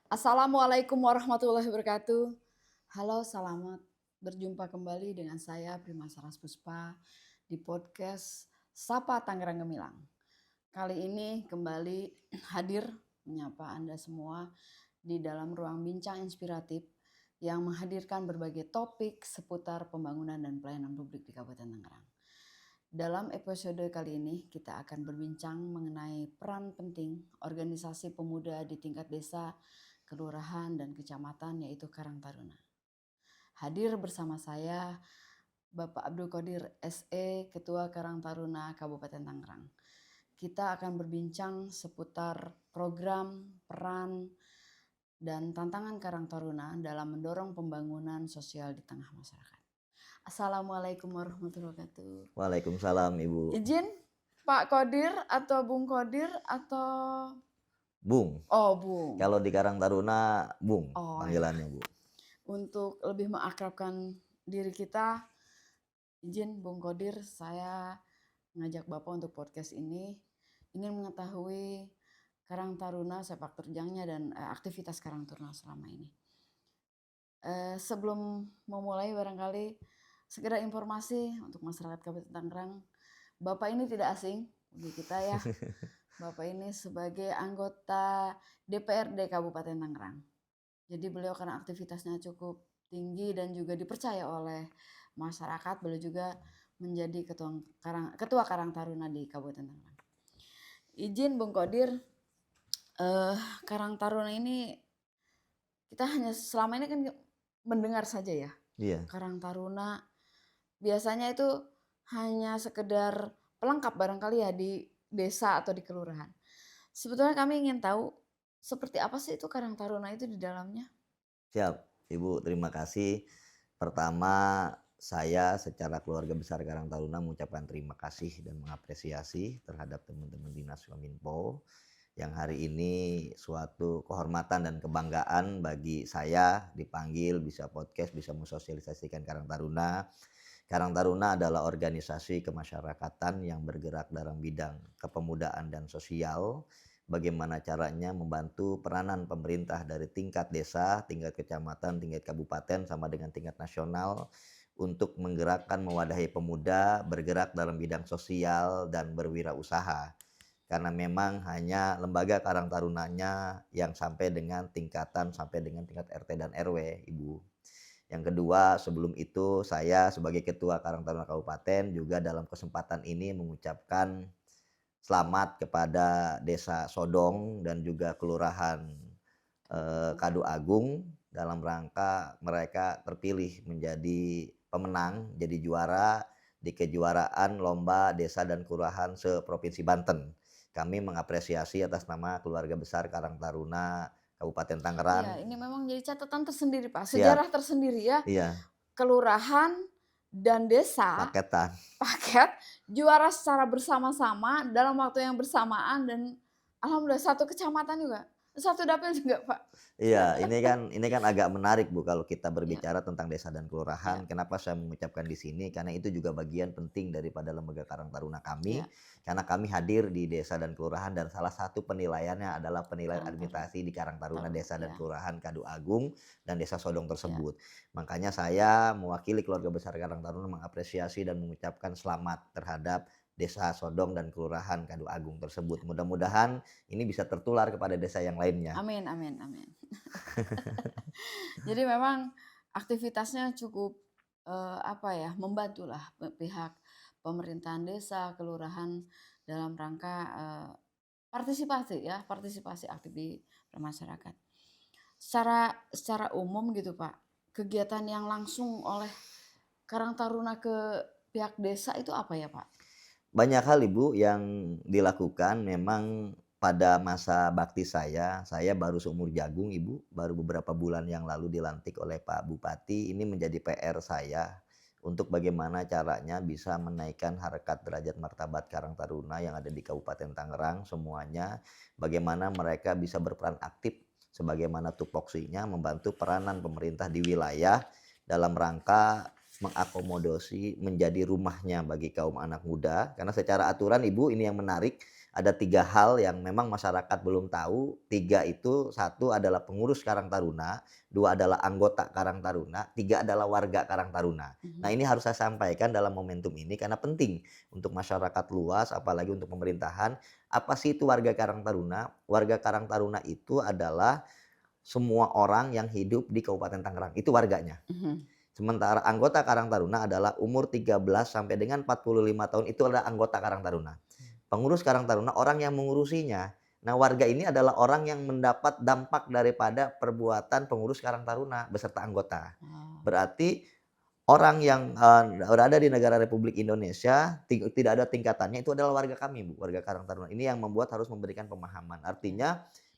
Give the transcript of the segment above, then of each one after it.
Assalamualaikum warahmatullahi wabarakatuh. Halo, selamat berjumpa kembali dengan saya Prima Saras Puspa di podcast Sapa Tangerang Gemilang. Kali ini kembali hadir menyapa Anda semua di dalam ruang bincang inspiratif yang menghadirkan berbagai topik seputar pembangunan dan pelayanan publik di Kabupaten Tangerang. Dalam episode kali ini kita akan berbincang mengenai peran penting organisasi pemuda di tingkat desa, kelurahan, dan kecamatan yaitu Karang Taruna. Hadir bersama saya Bapak Abdul Qadir SE, Ketua Karang Taruna Kabupaten Tangerang. Kita akan berbincang seputar program, peran, dan tantangan Karang Taruna dalam mendorong pembangunan sosial di tengah masyarakat. Assalamualaikum warahmatullahi wabarakatuh. Waalaikumsalam Ibu. Izin Pak Qadir atau Bung Qadir atau Bung. Bung. Kalau di Karang Taruna Bung panggilannya Bu. Untuk lebih mengakrabkan diri kita, izin Bung Qadir, saya mengajak Bapak untuk podcast ini ingin mengetahui Karang Taruna, sepak terjangnya dan aktivitas Karang Taruna selama ini. Sebelum memulai barangkali segera informasi untuk masyarakat Kabupaten Tangerang. Bapak ini tidak asing bagi kita ya. Bapak ini sebagai anggota DPRD Kabupaten Tangerang. Jadi beliau karena aktivitasnya cukup tinggi dan juga dipercaya oleh masyarakat, beliau juga menjadi ketua Karang Taruna di Kabupaten Tangerang. Izin Bung Qadir, Karang Taruna ini kita hanya selama ini kan mendengar saja ya. Iya. Karang Taruna biasanya itu hanya sekedar pelengkap barangkali ya di desa atau di kelurahan. Sebetulnya kami ingin tahu seperti apa sih itu Karang Taruna itu di dalamnya? Siap Ibu, terima kasih. Pertama saya secara keluarga besar Karang Taruna mengucapkan terima kasih dan mengapresiasi terhadap teman-teman Dinas Kominfo yang hari ini suatu kehormatan dan kebanggaan bagi saya dipanggil bisa podcast, bisa mensosialisasikan Karang Taruna. Karang Taruna adalah organisasi kemasyarakatan yang bergerak dalam bidang kepemudaan dan sosial. Bagaimana caranya membantu peranan pemerintah dari tingkat desa, tingkat kecamatan, tingkat kabupaten, sama dengan tingkat nasional untuk menggerakkan mewadahi pemuda bergerak dalam bidang sosial dan berwirausaha. Karena memang hanya lembaga Karang Tarunanya yang sampai dengan tingkat RT dan RW, Ibu. Yang kedua, sebelum itu saya sebagai Ketua Karang Taruna Kabupaten juga dalam kesempatan ini mengucapkan selamat kepada Desa Sodong dan juga Kelurahan Kadu Agung dalam rangka mereka terpilih menjadi pemenang, jadi juara di kejuaraan lomba desa dan kelurahan se-Provinsi Banten. Kami mengapresiasi atas nama keluarga besar Karang Taruna Kabupaten Tangerang. Iya, ini memang jadi catatan tersendiri Pak, Siap. sejarah tersendiri ya. Iya. Kelurahan dan desa paket juara secara bersama-sama dalam waktu yang bersamaan dan alhamdulillah satu kecamatan juga, satu dapil juga Pak. Iya, ini kan agak menarik Bu kalau kita berbicara tentang desa dan kelurahan. Kenapa saya mengucapkan di sini? Karena itu juga bagian penting daripada lembaga Karang Taruna kami. Karena kami hadir di desa dan kelurahan dan salah satu penilaiannya adalah penilaian administrasi di Karang Taruna Desa dan Kelurahan Kadu Agung dan Desa Sodong tersebut. Makanya saya mewakili keluarga besar Karang Taruna mengapresiasi dan mengucapkan selamat terhadap Desa Sodong dan Kelurahan Kadu Agung tersebut. Mudah-mudahan ini bisa tertular kepada desa yang lainnya. Amin, amin, amin. Jadi memang aktivitasnya cukup membantulah pihak pemerintahan desa, kelurahan dalam rangka partisipasi aktif di masyarakat. Secara umum gitu Pak, kegiatan yang langsung oleh Karang Taruna ke pihak desa itu apa ya Pak? Banyak hal Ibu yang dilakukan. Memang pada masa bakti saya baru seumur jagung Ibu, baru beberapa bulan yang lalu dilantik oleh Pak Bupati. Ini menjadi PR saya untuk bagaimana caranya bisa menaikkan harkat derajat martabat Karang Taruna yang ada di Kabupaten Tangerang semuanya. Bagaimana mereka bisa berperan aktif sebagaimana tupoksinya membantu peranan pemerintah di wilayah dalam rangka mengakomodasi menjadi rumahnya bagi kaum anak muda. Karena secara aturan Ibu, ini yang menarik, ada 3 hal yang memang masyarakat belum tahu. 3 itu, satu adalah pengurus Karang Taruna, 2 adalah anggota Karang Taruna, 3 adalah warga Karang Taruna. Nah, Mhm. ini harus saya sampaikan dalam momentum ini karena penting untuk masyarakat luas, apalagi untuk pemerintahan. Apa sih itu warga Karang Taruna? Warga Karang Taruna itu adalah semua orang yang hidup di Kabupaten Tangerang, itu warganya. Mhm. Sementara anggota Karang Taruna adalah umur 13 sampai dengan 45 tahun, itu adalah anggota Karang Taruna. Pengurus Karang Taruna orang yang mengurusinya. Nah, warga ini adalah orang yang mendapat dampak daripada perbuatan pengurus Karang Taruna beserta anggota. Oh. Berarti orang yang, berada di negara Republik Indonesia, tidak ada tingkatannya, itu adalah warga kami, Bu, warga Karang Taruna. Ini yang membuat harus memberikan pemahaman. Ya. Artinya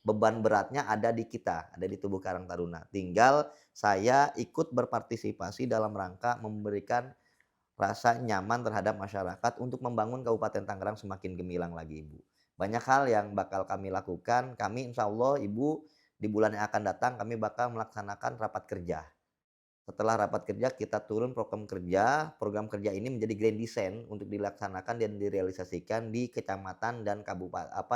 beban beratnya ada di kita, ada di tubuh Karang Taruna. Tinggal saya ikut berpartisipasi dalam rangka memberikan rasa nyaman terhadap masyarakat untuk membangun Kabupaten Tangerang semakin gemilang lagi, Ibu. Banyak hal yang bakal kami lakukan, kami insya Allah, Ibu, di bulan yang akan datang kami bakal melaksanakan rapat kerja. Setelah rapat kerja kita turun program kerja ini menjadi grand design untuk dilaksanakan dan direalisasikan di kecamatan dan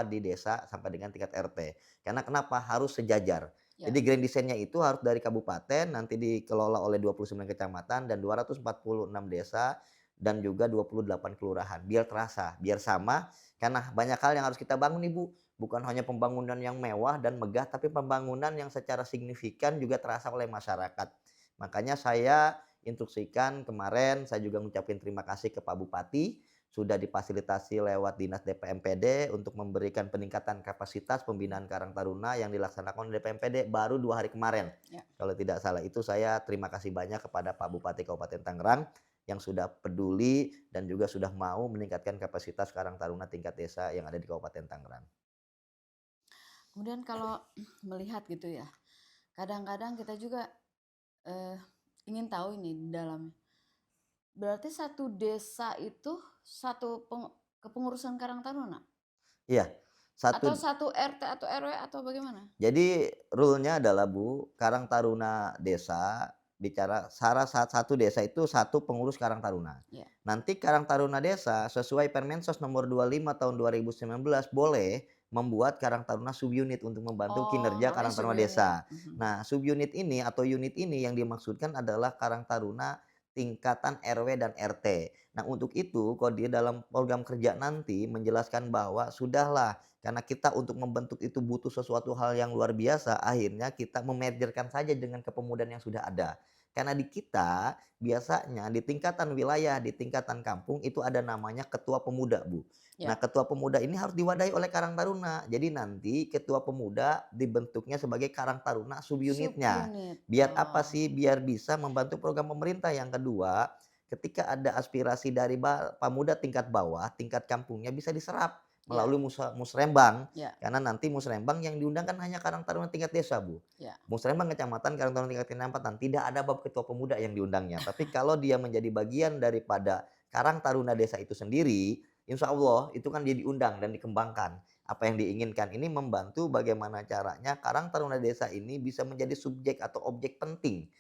di desa sampai dengan tingkat RT. Karena kenapa? Harus sejajar. Ya. Jadi grand design-nya itu harus dari kabupaten nanti dikelola oleh 29 kecamatan dan 246 desa dan juga 28 kelurahan. Biar terasa, biar sama karena banyak hal yang harus kita bangun, Ibu. Bukan hanya pembangunan yang mewah dan megah tapi pembangunan yang secara signifikan juga terasa oleh masyarakat. Makanya saya instruksikan kemarin, saya juga ngucapin terima kasih ke Pak Bupati, sudah difasilitasi lewat Dinas DPMPD untuk memberikan peningkatan kapasitas pembinaan Karang Taruna yang dilaksanakan oleh DPMPD baru 2 hari kemarin. Ya. Kalau tidak salah itu saya terima kasih banyak kepada Pak Bupati Kabupaten Tangerang yang sudah peduli dan juga sudah mau meningkatkan kapasitas Karang Taruna tingkat desa yang ada di Kabupaten Tangerang. Kemudian kalau melihat gitu ya, kadang-kadang kita juga eh, ingin tahu ini di dalamnya. Berarti satu desa itu satu kepengurusan Karang Taruna? Iya, Atau satu. satu RT atau RW atau bagaimana? Jadi rule-nya adalah, Bu, Karang Taruna desa bicara satu desa itu satu pengurus Karang Taruna. Ya. Nanti Karang Taruna desa sesuai Permensos nomor 25 tahun 2019 boleh membuat Karang Taruna subunit untuk membantu Oh, kinerja namanya Karang Taruna subunit. desa. Mhm. Nah, subunit ini atau unit ini yang dimaksudkan adalah Karang Taruna tingkatan RW dan RT. Nah, untuk itu Kodir dalam program kerja nanti menjelaskan bahwa sudahlah karena kita untuk membentuk itu butuh sesuatu hal yang luar biasa, akhirnya kita memergerkan saja dengan kepemudaan yang sudah ada. Karena di kita biasanya di tingkatan wilayah, di tingkatan kampung itu ada namanya ketua pemuda, Bu. Nah, Ya. ketua pemuda ini harus diwadahi oleh Karang Taruna. Jadi nanti ketua pemuda dibentuknya sebagai Karang Taruna subunitnya. Subunit. Biar apa sih? Oh. Biar bisa membantu program pemerintah. Yang kedua, ketika ada aspirasi dari pemuda tingkat bawah, tingkat kampungnya bisa diserap Ya. melalui musrembang, Ya. karena nanti musrembang yang diundang kan hanya Karang Taruna tingkat desa, Bu. Ya. Musrembang kecamatan, Karang Taruna tingkat kecamatan, tidak ada bab ketua pemuda yang diundangnya. Tapi kalau dia menjadi bagian daripada Karang Taruna desa itu sendiri, insya Allah itu kan dia diundang dan dikembangkan. Apa yang diinginkan ini membantu bagaimana caranya Karang Taruna desa ini bisa menjadi subjek atau objek penting.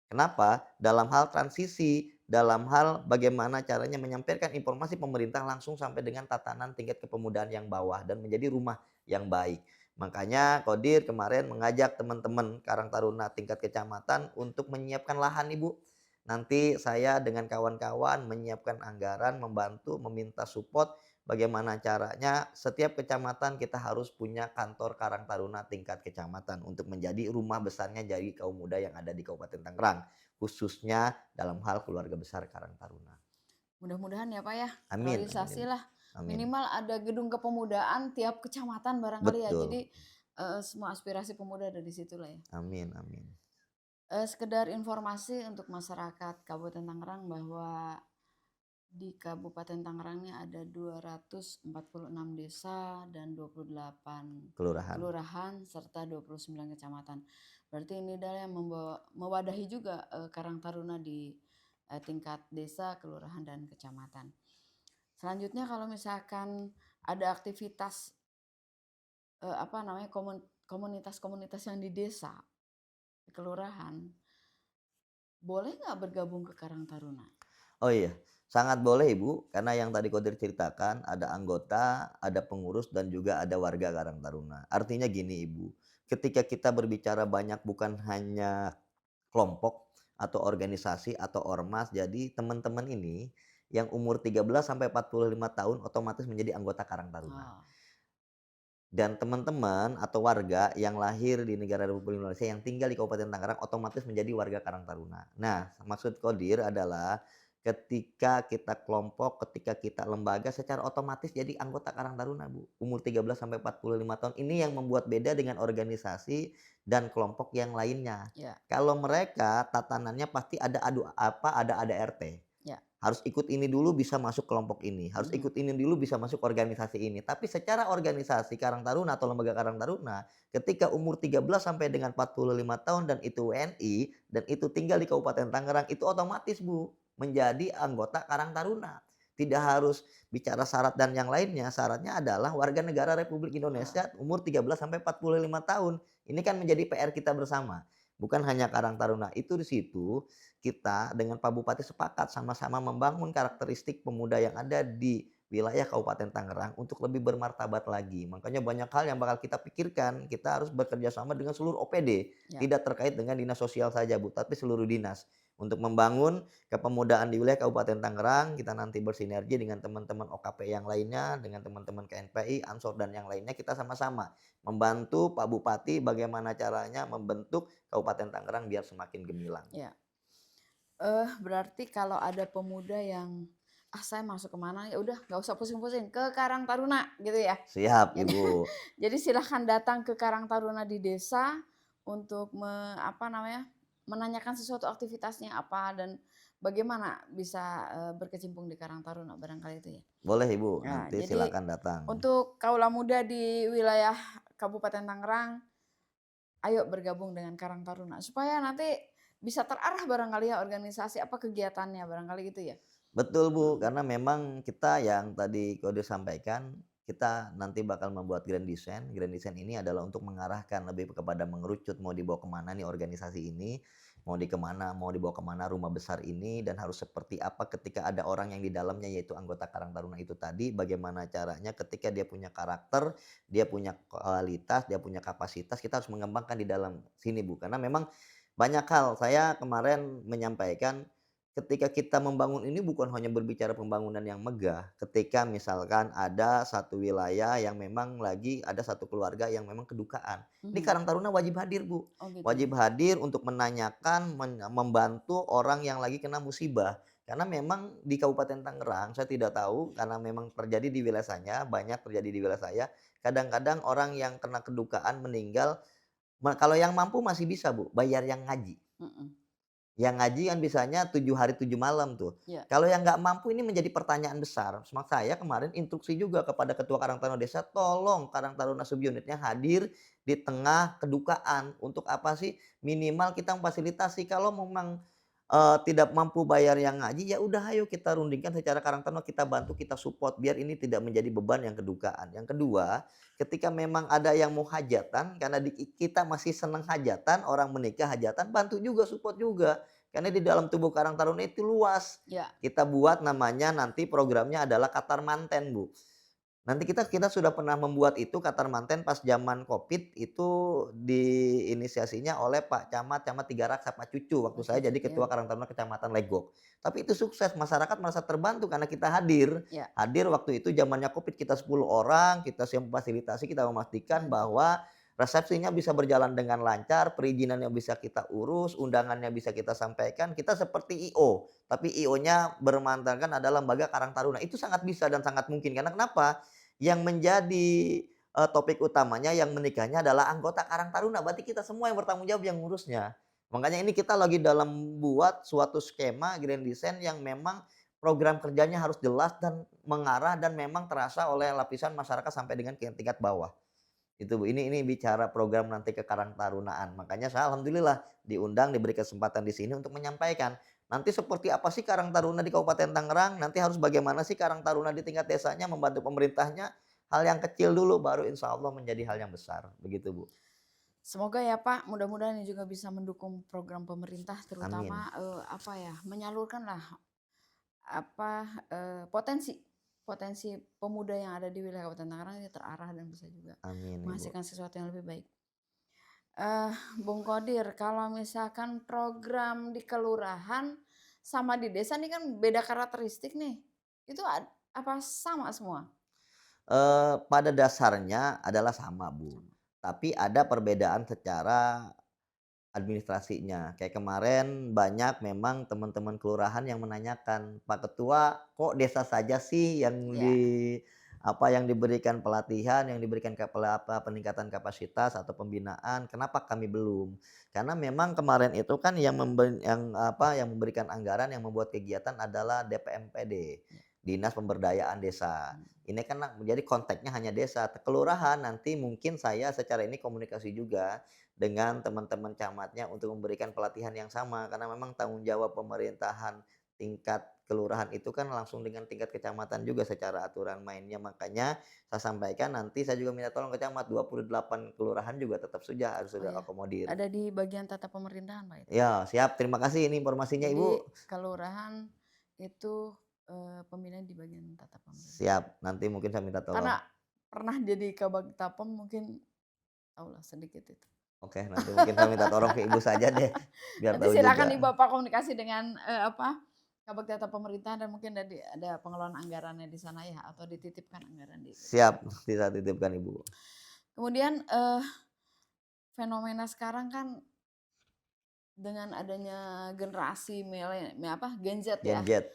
Kenapa? Dalam hal transisi, dalam hal bagaimana caranya menyampaikan informasi pemerintah langsung sampai dengan tatanan tingkat kepemudaan yang bawah dan menjadi rumah yang baik. Makanya Kodir kemarin mengajak teman-teman Karang Taruna tingkat kecamatan untuk menyiapkan lahan, Ibu. Nanti saya dengan kawan-kawan menyiapkan anggaran, membantu, meminta support bagaimana caranya setiap kecamatan kita harus punya kantor Karang Taruna tingkat kecamatan untuk menjadi rumah besarnya jadi kaum muda yang ada di Kabupaten Tangerang, khususnya dalam hal keluarga besar Karang Taruna. Mudah-mudahan ya Pak ya, Amin, amin, realisasi Ibu. lah. Amin. Minimal ada gedung kepemudaan tiap kecamatan barangkali ya. Betul. Jadi semua aspirasi pemuda ada di situ lah ya. Amin, amin. Sekedar informasi untuk masyarakat Kabupaten Tangerang bahwa di Kabupaten Tangerangnya ada 246 desa dan 28 Kelurahan. kelurahan serta 29 kecamatan. Berarti ini adalah yang mewadahi juga Karang Taruna di tingkat desa, kelurahan dan kecamatan. Selanjutnya kalau misalkan ada aktivitas komunitas-komunitas yang di desa, di kelurahan, boleh nggak bergabung ke Karang Taruna? Oh iya, Sangat boleh Ibu, karena yang tadi Kodir ceritakan ada anggota, ada pengurus dan juga ada warga Karang Taruna. Artinya gini Ibu, ketika kita berbicara banyak bukan hanya kelompok atau organisasi atau ormas, jadi teman-teman ini yang umur 13 sampai 45 tahun otomatis menjadi anggota Karang Taruna. Oh, Dan teman-teman atau warga yang lahir di negara Republik Indonesia yang tinggal di Kabupaten Tangerang otomatis menjadi warga Karang Taruna. Nah, maksud Kodir adalah ketika kita kelompok, ketika kita lembaga secara otomatis jadi anggota Karang Taruna, Bu. Umur 13 sampai 45 tahun ini yang membuat beda dengan organisasi dan kelompok yang lainnya. ya, Kalau mereka tatanannya pasti ada ADRT. ya. Harus ikut ini dulu bisa masuk kelompok ini, harus Mhm. ikut ini dulu bisa masuk organisasi ini. Tapi secara organisasi Karang Taruna atau lembaga Karang Taruna, ketika umur 13 sampai dengan 45 tahun dan itu WNI dan itu tinggal di Kabupaten Tangerang, itu otomatis Bu, menjadi anggota Karang Taruna. Tidak harus bicara syarat dan yang lainnya, syaratnya adalah warga negara Republik Oh, Indonesia umur 13 sampai 45 tahun. Ini kan menjadi PR kita bersama. Bukan hanya Karang Taruna, itu di situ kita dengan Pak Bupati sepakat sama-sama membangun karakteristik pemuda yang ada di wilayah Kabupaten Tangerang untuk lebih bermartabat lagi. Makanya banyak hal yang bakal kita pikirkan, kita harus bekerja sama dengan seluruh OPD, ya. tidak terkait dengan dinas sosial saja Bu, tapi seluruh dinas. Untuk membangun kepemudaan di wilayah Kabupaten Tangerang, kita nanti bersinergi dengan teman-teman OKP yang lainnya, dengan teman-teman KNPI, Ansor dan yang lainnya, kita sama-sama membantu Pak Bupati bagaimana caranya membentuk Kabupaten Tangerang biar semakin gemilang. Ya. Berarti kalau ada pemuda yang, "Ah, saya masuk kemana? Ya udah nggak usah pusing-pusing, ke Karang Taruna," gitu ya. Siap Jadi Ibu. jadi silahkan datang ke Karang Taruna di desa untuk apa namanya, menanyakan sesuatu aktivitasnya apa dan bagaimana bisa, berkecimpung di Karang Taruna barangkali itu ya. Boleh Ibu, Nah, nanti jadi silakan datang. untuk kaula muda di wilayah Kabupaten Tangerang, ayo bergabung dengan Karang Taruna supaya nanti bisa terarah barangkali ya organisasi apa kegiatannya barangkali gitu ya? Betul Bu, Mhm, karena memang kita yang tadi Kode sampaikan, kita nanti bakal membuat grand design. Grand design ini adalah untuk mengarahkan lebih kepada mengerucut mau dibawa kemana nih organisasi ini, mau dibawa kemana rumah besar ini, dan harus seperti apa ketika ada orang yang di dalamnya yaitu anggota Karang Taruna itu tadi, bagaimana caranya ketika dia punya karakter, dia punya kualitas, dia punya kapasitas, kita harus mengembangkan di dalam sini Bu. Karena memang banyak hal, saya kemarin menyampaikan ketika kita membangun ini bukan hanya berbicara pembangunan yang megah, ketika misalkan ada satu wilayah yang memang lagi ada satu keluarga yang memang kedukaan. Ini mhm. Karang Taruna wajib hadir, Bu. Oh gitu. Wajib hadir untuk menanyakan, membantu orang yang lagi kena musibah. Karena memang di Kabupaten Tangerang, saya tidak tahu karena memang terjadi di wilayah saya, banyak terjadi di wilayah saya, kadang-kadang orang yang kena kedukaan meninggal, kalau yang mampu masih bisa, Bu, bayar yang ngaji. Mhm, Yang ngaji kan bisanya 7 hari 7 malam tuh. iya, Kalau yang nggak mampu ini menjadi pertanyaan besar. Saya kemarin instruksi juga kepada Ketua Karang Taruna Desa, tolong Karang Taruna Subunitnya hadir di tengah kedukaan. Untuk apa sih? Minimal kita memfasilitasi kalau memang, tidak mampu bayar yang ngaji, ya udah ayo kita rundingkan secara Karang Taruna, kita bantu, kita support biar ini tidak menjadi beban yang kedukaan. Yang kedua, ketika memang ada yang mau hajatan, karena kita masih senang hajatan, orang menikah hajatan, bantu juga, support juga. Karena di dalam tubuh Karang Taruna itu luas. iya. Kita buat namanya nanti programnya adalah Katar Manten, Bu. Nanti kita kita sudah pernah membuat itu Katar Manten pas zaman Covid itu diinisiasinya oleh Pak Camat 3 Raksa, Pak Cucu, waktu Oh saya cucu, jadi iya, Ketua Karang Taruna Kecamatan Legok. Tapi itu sukses, masyarakat merasa terbantu karena kita hadir. iya, Hadir waktu itu zamannya Covid kita 10 orang, kita siap memfasilitasi, kita memastikan bantu. bahwa resepsinya bisa berjalan dengan lancar, perizinannya bisa kita urus, undangannya bisa kita sampaikan, kita seperti IO, tapi IO-nya bermantarkan adalah lembaga Karang Taruna. Itu sangat bisa dan sangat mungkin, karena kenapa? Yang menjadi, topik utamanya yang menikahnya adalah anggota Karang Taruna, berarti kita semua yang bertanggung jawab yang ngurusnya. Makanya ini kita lagi dalam buat suatu skema grand design yang memang program kerjanya harus jelas dan mengarah dan memang terasa oleh lapisan masyarakat sampai dengan ke tingkat bawah. Itu Bu, ini bicara program nanti Kekarang Tarunaan. Makanya saya alhamdulillah diundang, diberi kesempatan di sini untuk menyampaikan, nanti seperti apa sih Karang Taruna di Kabupaten Tangerang, nanti harus bagaimana sih Karang Taruna di tingkat desanya membantu pemerintahnya, hal yang kecil dulu baru insya Allah menjadi hal yang besar, begitu Bu. Semoga ya Pak, mudah-mudahan ini juga bisa mendukung program pemerintah terutama, Amin. apa ya, menyalurkanlah potensi potensi pemuda yang ada di wilayah Kabupaten Tangerang ini terarah dan bisa juga Amin, Ibu. menghasilkan sesuatu yang lebih baik. Bung Kodir, kalau misalkan program di kelurahan sama di desa nih kan beda karakteristik nih. Itu apa sama semua? Pada dasarnya adalah sama, Bu. Sama. Tapi ada perbedaan secara administrasinya. Kayak kemarin banyak memang teman-teman kelurahan yang menanyakan, "Pak Ketua, kok desa saja sih yang Ya, yang diberikan pelatihan, yang diberikan peningkatan kapasitas atau pembinaan, kenapa kami belum?" Karena memang kemarin itu kan yang memberikan anggaran, yang membuat kegiatan adalah DPMPD, ya. Dinas Pemberdayaan Desa. Hmm. Ini kan menjadi konteksnya hanya desa. Kelurahan nanti mungkin saya secara ini komunikasi juga dengan teman-teman camatnya untuk memberikan pelatihan yang sama, karena memang tanggung jawab pemerintahan tingkat kelurahan itu kan langsung dengan tingkat kecamatan juga secara aturan mainnya. Makanya saya sampaikan nanti saya juga minta tolong ke camat, 28 kelurahan juga tetap saja harus Oh sudah ya, akomodir. ada di bagian tata pemerintahan Pak itu. Ya, siap. Terima kasih ini informasinya, Jadi Ibu. kelurahan itu pemilihan di bagian tata pemerintahan. Siap, nanti mungkin saya minta tolong. Karena pernah jadi kabag tapem mungkin tahulah sedikit itu. Oke, nanti mungkin saya minta tolong ke Ibu saja deh, biar Nanti tahu silakan Ibu juga. Bapak komunikasi dengan kabag tata pemerintahan dan mungkin ada pengelolaan anggarannya di sana ya atau dititipkan anggaran di Siap, nanti saya titipkan, Ibu. Kemudian fenomena sekarang kan dengan adanya generasi Gen Z ya, Gen Z.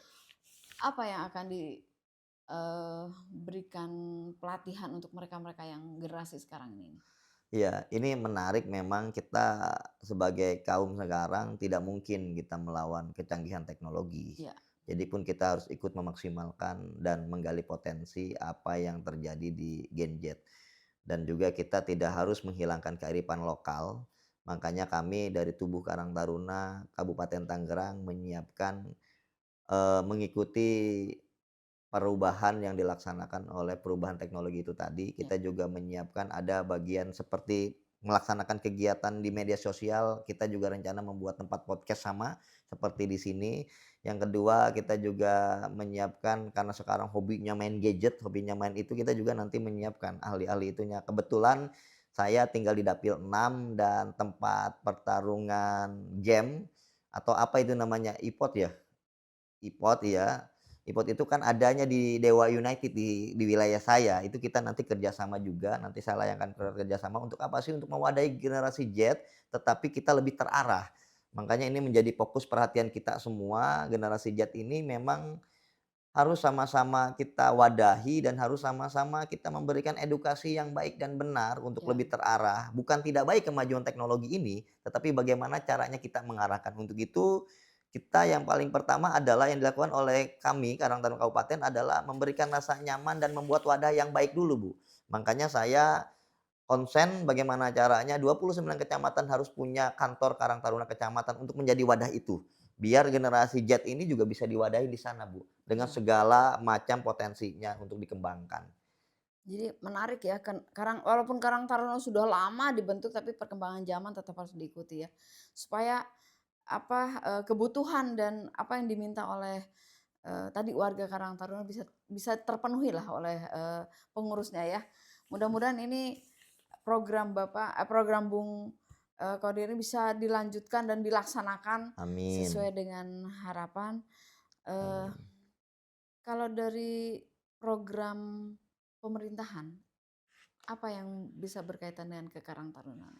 apa yang akan diberikan pelatihan untuk mereka-mereka yang generasi sekarang ini? Iya, ini menarik memang kita sebagai kaum sekarang tidak mungkin kita melawan kecanggihan teknologi. Ya, Jadi pun kita harus ikut memaksimalkan dan menggali potensi apa yang terjadi di Gen Z. Dan juga kita tidak harus menghilangkan kearifan lokal. Makanya kami dari Tubuh Karang Taruna Kabupaten Tangerang menyiapkan mengikuti perubahan yang dilaksanakan oleh perubahan teknologi itu tadi, ya, kita juga menyiapkan ada bagian seperti melaksanakan kegiatan di media sosial, kita juga rencana membuat tempat podcast sama seperti di sini. Yang kedua, kita juga menyiapkan karena sekarang hobinya main gadget, hobinya main itu, kita juga nanti menyiapkan ahli-ahli itunya. Kebetulan saya tinggal di Dapil 6 dan tempat pertarungan game atau apa itu namanya, e-sport ya? E-sport iya, e-sport itu kan adanya di Dewa United di wilayah saya, itu kita nanti kerjasama juga, nanti saya layangkan kerjasama untuk apa sih, untuk mewadahi generasi Z, tetapi kita lebih terarah. Makanya ini menjadi fokus perhatian kita semua, generasi Z ini memang harus sama-sama kita wadahi dan harus sama-sama kita memberikan edukasi yang baik dan benar untuk ya. lebih terarah. Bukan tidak baik kemajuan teknologi ini, tetapi bagaimana caranya kita mengarahkan. Untuk itu, kita yang paling pertama adalah yang dilakukan oleh kami, Karang Taruna Kabupaten, adalah memberikan rasa nyaman dan membuat wadah yang baik dulu, Bu. Makanya saya konsen bagaimana caranya 29 kecamatan harus punya kantor Karang Taruna kecamatan untuk menjadi wadah itu. Biar generasi Z ini juga bisa diwadahi di sana, Bu, dengan Ya. segala macam potensinya untuk dikembangkan. Jadi menarik ya, walaupun Karang Taruna sudah lama dibentuk tapi perkembangan zaman tetap harus diikuti ya. Supaya kebutuhan dan apa yang diminta oleh tadi warga Karang Taruna bisa bisa terpenuhi lah oleh pengurusnya ya. Mudah-mudahan ini program Bung Kodir ini bisa dilanjutkan dan dilaksanakan Amin, sesuai dengan harapan. Eh, amin. Kalau dari program pemerintahan, apa yang bisa berkaitan dengan ke Karang Taruna?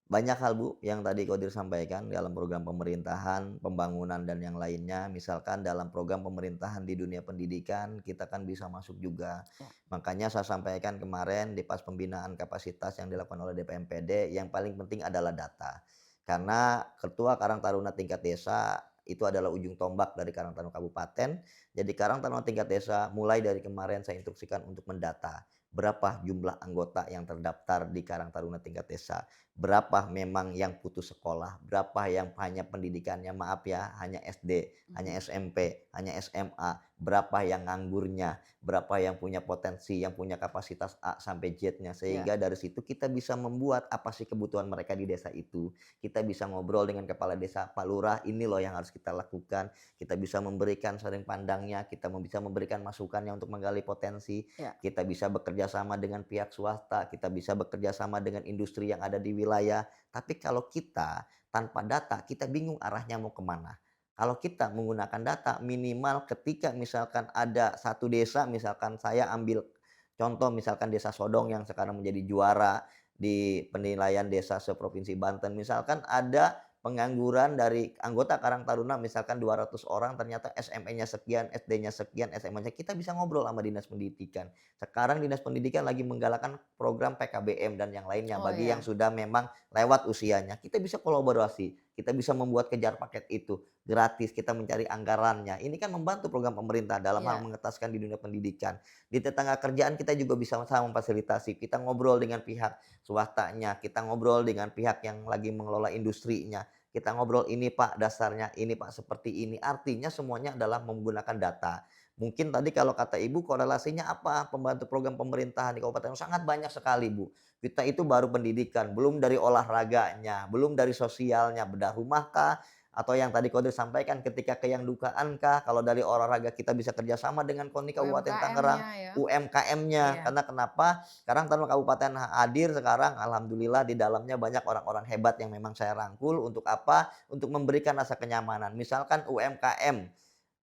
Banyak hal, Bu, yang tadi Kodir sampaikan dalam program pemerintahan, pembangunan dan yang lainnya. Misalkan dalam program pemerintahan di dunia pendidikan, kita kan bisa masuk juga. Ya, Makanya saya sampaikan kemarin di pas pembinaan kapasitas yang dilakukan oleh DPMPD, yang paling penting adalah data. Karena Ketua Karang Taruna tingkat desa itu adalah ujung tombak dari Karang Taruna Kabupaten. Jadi Karang Taruna tingkat desa mulai dari kemarin saya instruksikan untuk mendata berapa jumlah anggota yang terdaftar di Karang Taruna tingkat desa, berapa memang yang putus sekolah, berapa yang hanya pendidikannya maaf ya hanya SD, hanya mhm, SMP, hanya SMA, berapa yang nganggurnya, berapa yang punya potensi, yang punya kapasitas A sampai Z-nya. Ya. Sehingga dari situ kita bisa membuat apa sih kebutuhan mereka di desa itu. Kita bisa ngobrol dengan kepala desa, Pak Lurah, ini loh yang harus kita lakukan. Kita bisa memberikan sudut pandangnya, kita bisa memberikan masukannya untuk menggali potensi. Ya. Kita bisa bekerja sama dengan pihak swasta, kita bisa bekerja sama dengan industri yang ada di wilayah. Tapi kalau kita tanpa data, kita bingung arahnya mau kemana. Kalau kita menggunakan data, minimal ketika misalkan ada satu desa, misalkan saya ambil contoh misalkan Desa Sodong yang sekarang menjadi juara di penilaian desa seprovinsi Banten. Misalkan ada pengangguran dari anggota Karang Taruna misalkan 200 orang, ternyata SME-nya sekian, SD-nya sekian, SMA-nya, kita bisa ngobrol sama Dinas Pendidikan. Sekarang Dinas Pendidikan lagi menggalakkan program PKBM dan yang lainnya Oh bagi yang ya. sudah memang lewat usianya. Kita bisa kolaborasi, kita bisa membuat kejar paket itu gratis, kita mencari anggarannya. Ini kan membantu program pemerintah dalam hal Ya. mengetaskan di dunia pendidikan. Di tetangga kerjaan kita juga bisa sama memfasilitasi. Kita ngobrol dengan pihak swastanya, kita ngobrol dengan pihak yang lagi mengelola industrinya. Kita ngobrol ini Pak dasarnya, ini Pak seperti ini. Artinya semuanya adalah menggunakan data. Mungkin tadi kalau kata Ibu korelasinya apa? Pembantu program pemerintahan di kabupaten sangat banyak sekali Bu. Kita itu baru pendidikan, belum dari olahraganya, belum dari sosialnya, bedah rumah kah, atau yang tadi Kodir sampaikan ketika ke yang dukaan kah, kalau dari olahraga kita bisa kerjasama dengan KONI Kabupaten Tangerang, UMKM-nya ya. UMKM-nya. Iya. Karena kenapa? Sekarang Taruna Kabupaten hadir sekarang alhamdulillah di dalamnya banyak orang-orang hebat yang memang saya rangkul untuk apa? Untuk memberikan rasa kenyamanan. Misalkan UMKM,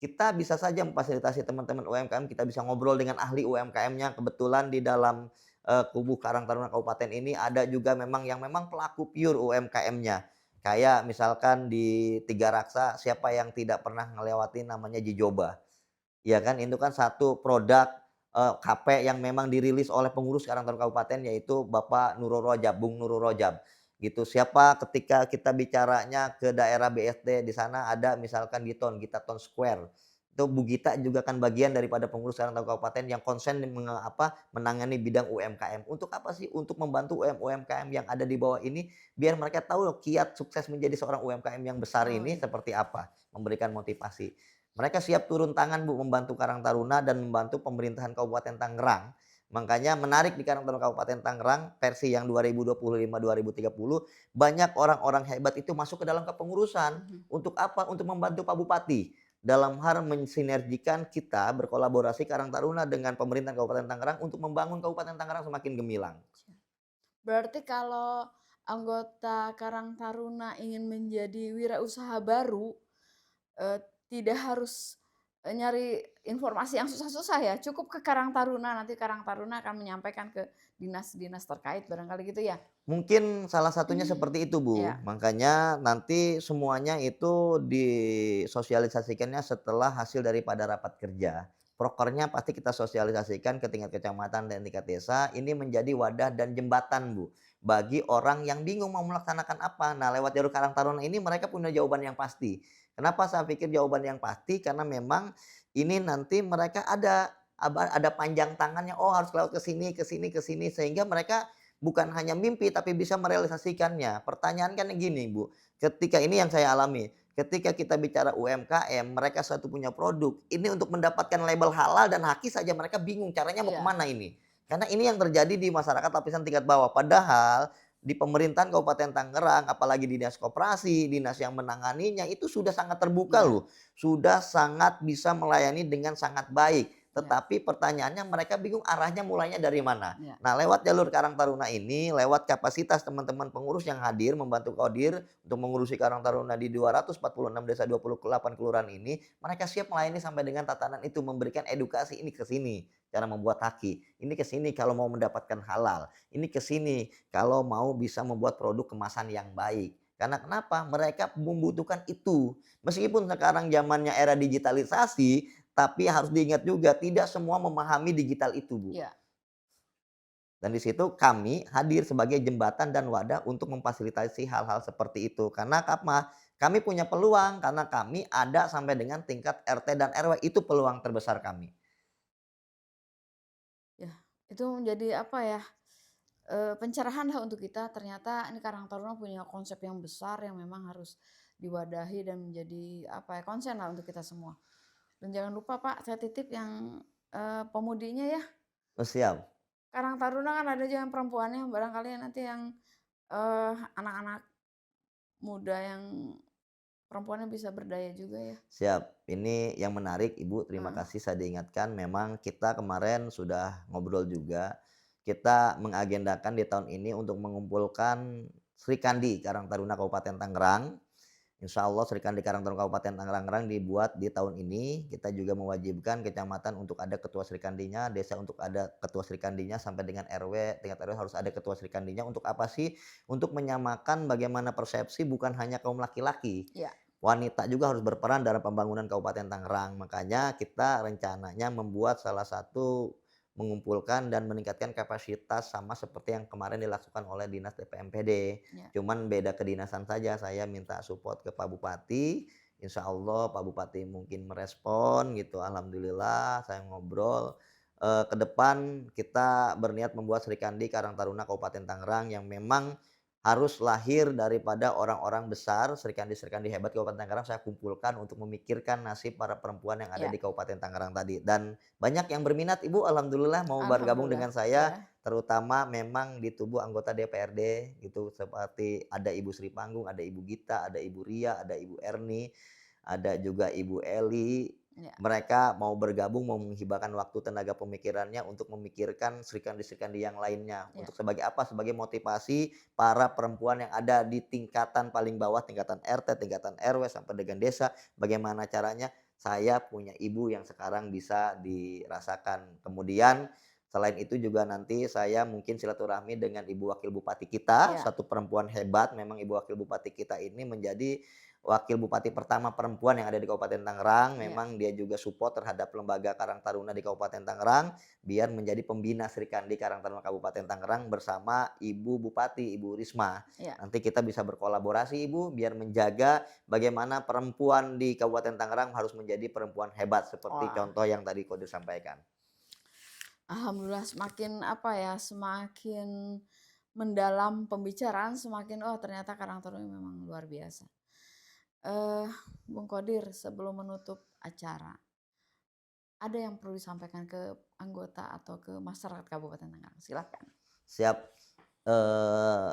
kita bisa saja memfasilitasi teman-teman UMKM, kita bisa ngobrol dengan ahli UMKM-nya. Kebetulan di dalam kubu Karang Taruna Kabupaten ini ada juga memang yang memang pelaku pure UMKM-nya. Kayak misalkan di Tiga Raksa, siapa yang tidak pernah ngelewatin namanya Jijoba. Ya kan, itu kan satu produk, KP yang memang dirilis oleh pengurus Karang Taruna Kabupaten yaitu Bapak Nurul Rojab, Bung Nurul Rojab, gitu. Siapa ketika kita bicaranya ke daerah BSD di sana ada misalkan Gita Town Square, itu Bu Gita juga kan bagian daripada pengurus Karang Taruna Kabupaten yang konsen menangani bidang UMKM. Untuk apa sih? Untuk membantu UMKM yang ada di bawah ini, biar mereka tahu loh kiat sukses menjadi seorang UMKM yang besar Oh ini iya. seperti apa, memberikan motivasi. Mereka siap turun tangan Bu membantu Karang Taruna dan membantu pemerintahan Kabupaten Tangerang. Makanya menarik di Karang Taruna Kabupaten Tangerang versi yang 2025-2030 banyak orang-orang hebat itu masuk ke dalam kepengurusan. Mhm. Untuk apa? Untuk membantu Pak Bupati dalam hal mensinergikan kita berkolaborasi Karang Taruna dengan pemerintahan Kabupaten Tangerang untuk membangun Kabupaten Tangerang semakin gemilang. Berarti kalau anggota Karang Taruna ingin menjadi wirausaha baru, eee, tidak harus, nyari informasi yang susah-susah ya, cukup ke Karang Taruna, nanti Karang Taruna akan menyampaikan ke dinas-dinas terkait barangkali gitu ya? Mungkin salah satunya seperti itu, Bu. Ya. Makanya nanti semuanya itu disosialisasikannya setelah hasil daripada rapat kerja. Prokernya pasti kita sosialisasikan ke tingkat kecamatan dan tingkat desa. Ini menjadi wadah dan jembatan, Bu, bagi orang yang bingung mau melaksanakan apa. Nah, lewat jalur Karang Taruna ini mereka punya jawaban yang pasti. Kenapa saya pikir jawaban yang pasti? Karena memang ini nanti mereka ada panjang tangannya. Oh, harus lewat ke sini, ke sini, ke sini, sehingga mereka bukan hanya mimpi tapi bisa merealisasikannya. Pertanyaan kan gini Bu, ketika ini yang saya alami, ketika kita bicara UMKM, mereka satu punya produk, ini untuk mendapatkan label halal dan haki saja mereka bingung caranya mau Iya. kemana ini. Karena ini yang terjadi di masyarakat lapisan tingkat bawah. Padahal di pemerintahan Kabupaten Tangerang, apalagi dinas koperasi, dinas yang menanganinya itu sudah sangat terbuka Iya. loh. Sudah sangat bisa melayani dengan sangat baik. Iya. Tetapi pertanyaannya mereka bingung arahnya mulainya dari mana. Iya. Nah, lewat jalur Karang Taruna ini, lewat kapasitas teman-teman pengurus yang hadir membantu Kodir untuk mengurusi Karang Taruna di 246 desa 28 kelurahan ini, mereka siap melayani sampai dengan tatanan itu, memberikan edukasi ini ke sini, cara membuat haki, ini ke sini kalau mau mendapatkan halal, ini ke sini kalau mau bisa membuat produk kemasan yang baik. Karena kenapa? Mereka membutuhkan itu. Meskipun sekarang zamannya era digitalisasi, tapi harus diingat juga tidak semua memahami digital itu, Bu. Iya. Dan di situ kami hadir sebagai jembatan dan wadah untuk memfasilitasi hal-hal seperti itu. Karena apa? Kami punya peluang karena kami ada sampai dengan tingkat RT dan RW, itu peluang terbesar kami. Ya, itu menjadi apa ya, pencerahan lah untuk kita, ternyata ini Karang Taruna punya konsep yang besar yang memang harus diwadahi dan menjadi apa ya, konsen lah untuk kita semua. Dan jangan lupa Pak, saya titip yang pemudinya ya. Oh, siap. Karang Taruna kan ada juga yang perempuannya, barangkali nanti yang anak-anak muda yang perempuannya bisa berdaya juga ya. Siap. Ini yang menarik Ibu, terima Heeh, kasih saya diingatkan memang kita kemarin sudah ngobrol juga. Kita mengagendakan di tahun ini untuk mengumpulkan Sri Kandi Karang Taruna Kabupaten Tangerang. Insya Allah Sri Kandi Karang Taruna Kabupaten Tangerang dibuat di tahun ini. Kita juga mewajibkan kecamatan untuk ada ketua Sri Kandinya, desa untuk ada ketua Sri Kandinya, sampai dengan RW, tingkat RW harus ada ketua Sri Kandinya. Untuk apa sih? Untuk menyamakan bagaimana persepsi bukan hanya kaum laki-laki. iya, Wanita juga harus berperan dalam pembangunan Kabupaten Tangerang. Makanya kita rencananya membuat salah satu mengumpulkan dan meningkatkan kapasitas sama seperti yang kemarin dilakukan oleh Dinas DPMPD. iya. Cuman beda kedinasan saja, saya minta support ke Pak Bupati, insya Allah Pak Bupati mungkin merespon gitu, alhamdulillah saya ngobrol, ke depan kita berniat membuat Sri Kandi Karang Taruna Kabupaten Tangerang yang memang harus lahir daripada orang-orang besar, Sri Kandi hebat Kabupaten Tangerang saya kumpulkan untuk memikirkan nasib para perempuan yang ada Iya, di Kabupaten Tangerang tadi. Dan banyak yang berminat Ibu, alhamdulillah mau bergabung alhamdulillah. dengan saya, Ya, terutama memang di tubuh anggota DPRD gitu, seperti ada Ibu Sri Panggung, ada Ibu Gita, ada Ibu Ria, ada Ibu Erni, ada juga Ibu Eli. ya, Mereka mau bergabung, mau menghibahkan waktu, tenaga pemikirannya untuk memikirkan serikandi-serikandi yang lainnya. ya. Untuk sebagai apa? Sebagai motivasi para perempuan yang ada di tingkatan paling bawah, tingkatan RT, tingkatan RW, sampai dengan desa. Bagaimana caranya saya punya ibu yang sekarang bisa dirasakan. Kemudian selain itu juga nanti saya mungkin silaturahmi dengan Ibu Wakil Bupati kita, Ya. satu perempuan hebat. Memang Ibu Wakil Bupati kita ini menjadi Wakil Bupati pertama perempuan yang ada di Kabupaten Tangerang. Iya. Memang dia juga support terhadap lembaga Karang Taruna di Kabupaten Tangerang, biar menjadi pembina Sri Kandi Karang Taruna Kabupaten Tangerang bersama Ibu Bupati, Ibu Risma. Iya. Nanti kita bisa berkolaborasi Ibu, biar menjaga bagaimana perempuan di Kabupaten Tangerang harus menjadi perempuan hebat seperti Wah, contoh yang tadi Kodir sampaikan. alhamdulillah semakin apa ya, semakin mendalam pembicaraan semakin oh ternyata Karang Taruna memang luar biasa. Eh, Bung Kodir, sebelum menutup acara, ada yang perlu disampaikan ke anggota atau ke masyarakat Kabupaten Tangerang? Silakan. Siap. Eh,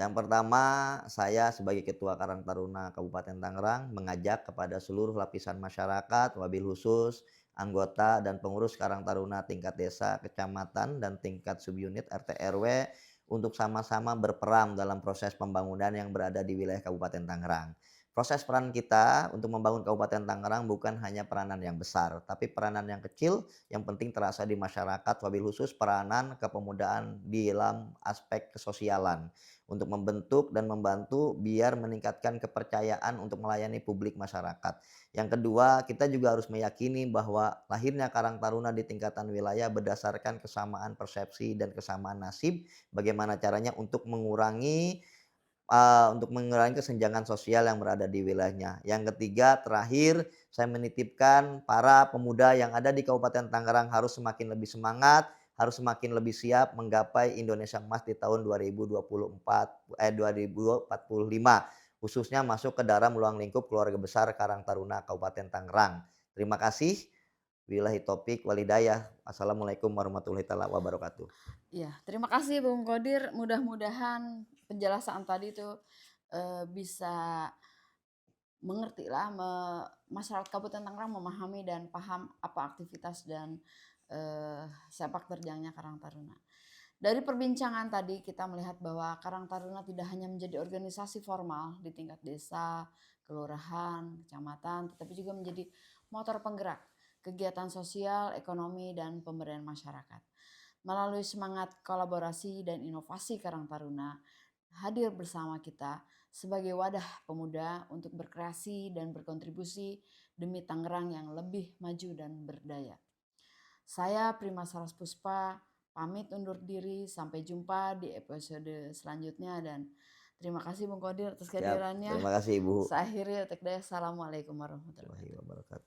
yang pertama, saya sebagai Ketua Karang Taruna Kabupaten Tangerang mengajak kepada seluruh lapisan masyarakat, wabil khusus, anggota dan pengurus Karang Taruna tingkat desa, kecamatan, dan tingkat subunit RT RW untuk sama-sama berperan dalam proses pembangunan yang berada di wilayah Kabupaten Tangerang. Proses peran kita untuk membangun Kabupaten Tangerang bukan hanya peranan yang besar, tapi peranan yang kecil yang penting terasa di masyarakat, wabil khusus peranan kepemudaan di dalam aspek kesosialan untuk membentuk dan membantu biar meningkatkan kepercayaan untuk melayani publik masyarakat. Yang kedua, kita juga harus meyakini bahwa lahirnya Karang Taruna di tingkatan wilayah berdasarkan kesamaan persepsi dan kesamaan nasib, bagaimana caranya untuk mengurangi kesenjangan sosial yang berada di wilayahnya. Yang ketiga, terakhir saya menitipkan para pemuda yang ada di Kabupaten Tangerang harus semakin lebih semangat, harus semakin lebih siap menggapai Indonesia Emas di tahun 2045, khususnya masuk ke dalam ruang lingkup keluarga besar Karang Taruna Kabupaten Tangerang. Terima kasih. Billahi taufik walhidayah. Assalamualaikum warahmatullahi wabarakatuh. Iya, terima kasih Bung Kodir. Mudah-mudahan penjelasan tadi itu bisa mengerti lah, masyarakat Kabupaten Tangerang memahami dan paham apa aktivitas dan sepak terjangnya Karang Taruna. Dari perbincangan tadi kita melihat bahwa Karang Taruna tidak hanya menjadi organisasi formal di tingkat desa, kelurahan, kecamatan, tetapi juga menjadi motor penggerak kegiatan sosial, ekonomi, dan pemberdayaan masyarakat. Melalui semangat kolaborasi dan inovasi Karang Taruna hadir bersama kita sebagai wadah pemuda untuk berkreasi dan berkontribusi demi Tangerang yang lebih maju dan berdaya. Saya Prima Saras Puspa pamit undur diri, sampai jumpa di episode selanjutnya dan terima kasih Bung Kodir atas Siap. kehadirannya. Terima kasih Ibu. Saya akhiri, Assalamualaikum warahmatullahi wabarakatuh. Warahmatullahi wabarakatuh.